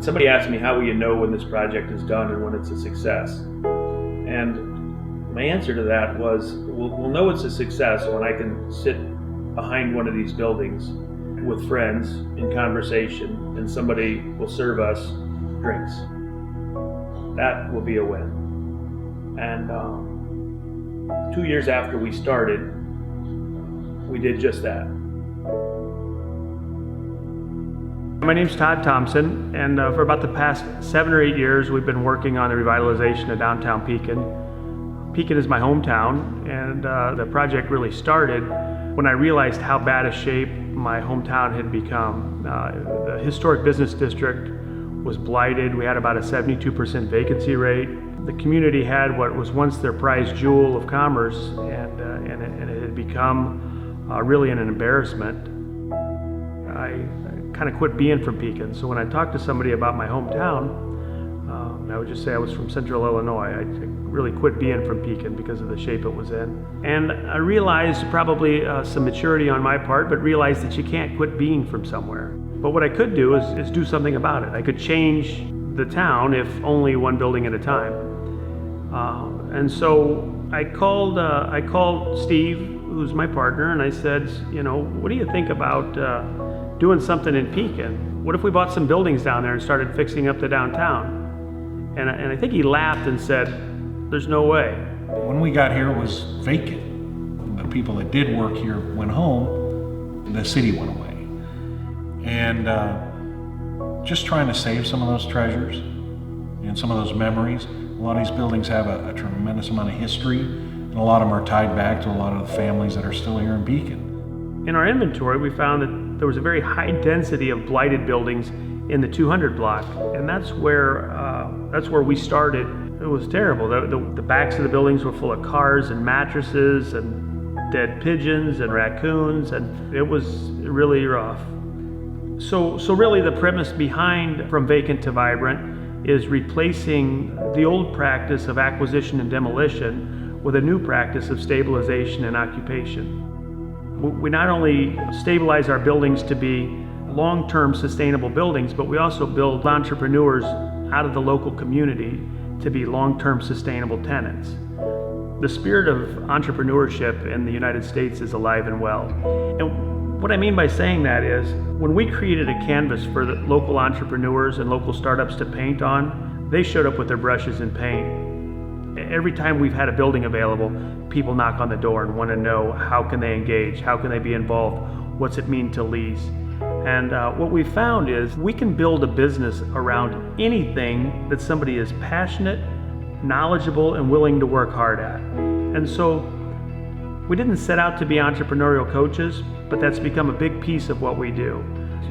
And somebody asked me, how will you know when this project is done and when it's a success? And my answer to that was, we'll know it's a success when I can sit behind one of these buildings with friends in conversation and somebody will serve us drinks. That will be a win. And 2 years after we started, we did just that. My name's Todd Thompson, and for about the past 7 or 8 years, we've been working on the revitalization of downtown Pekin. Pekin is my hometown, and the project really started when I realized how bad a shape my hometown had become. The historic business district was blighted. We had about a 72% vacancy rate. The community had what was once their prized jewel of commerce, and it had become really an embarrassment. I kind of quit being from Pekin. So when I talked to somebody about my hometown, I would just say I was from Central Illinois. I really quit being from Pekin because of the shape it was in. And I realized probably some maturity on my part, but realized that you can't quit being from somewhere. But what I could do is do something about it. I could change the town, if only one building at a time. And so I called Steve, who's my partner, and I said, what do you think about doing something in Pekin? What if we bought some buildings down there and started fixing up the downtown? And I think he laughed and said, there's no way. When we got here, it was vacant. The people that did work here went home, the city went away. And just trying to save some of those treasures and some of those memories. A lot of these buildings have a tremendous amount of history, and a lot of them are tied back to a lot of the families that are still here in Pekin. In our inventory, we found that there was a very high density of blighted buildings in the 200 block, and that's where we started. It was terrible. The backs of the buildings were full of cars and mattresses and dead pigeons and raccoons, and it was really rough. So really the premise behind From Vacant to Vibrant is replacing the old practice of acquisition and demolition with a new practice of stabilization and occupation. We not only stabilize our buildings to be long-term sustainable buildings, but we also build entrepreneurs out of the local community to be long-term sustainable tenants. The spirit of entrepreneurship in the United States is alive and well. And what I mean by saying that is, when we created a canvas for the local entrepreneurs and local startups to paint on, they showed up with their brushes and paint. Every time we've had a building available, people knock on the door and want to know, how can they engage? How can they be involved? What's it mean to lease? And what we found is we can build a business around anything that somebody is passionate, knowledgeable, and willing to work hard at. And so we didn't set out to be entrepreneurial coaches, but that's become a big piece of what we do.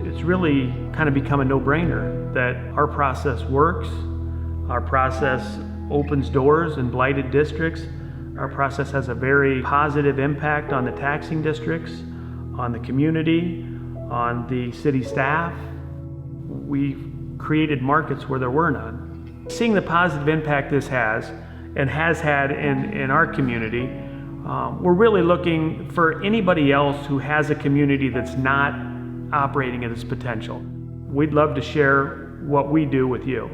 It's really kind of become a no-brainer that our process works. Our process opens doors in blighted districts. Our process has a very positive impact on the taxing districts, on the community, on the city staff. We've created markets where there were none. Seeing the positive impact this has and has had in our community, we're really looking for anybody else who has a community that's not operating at its potential. We'd love to share what we do with you.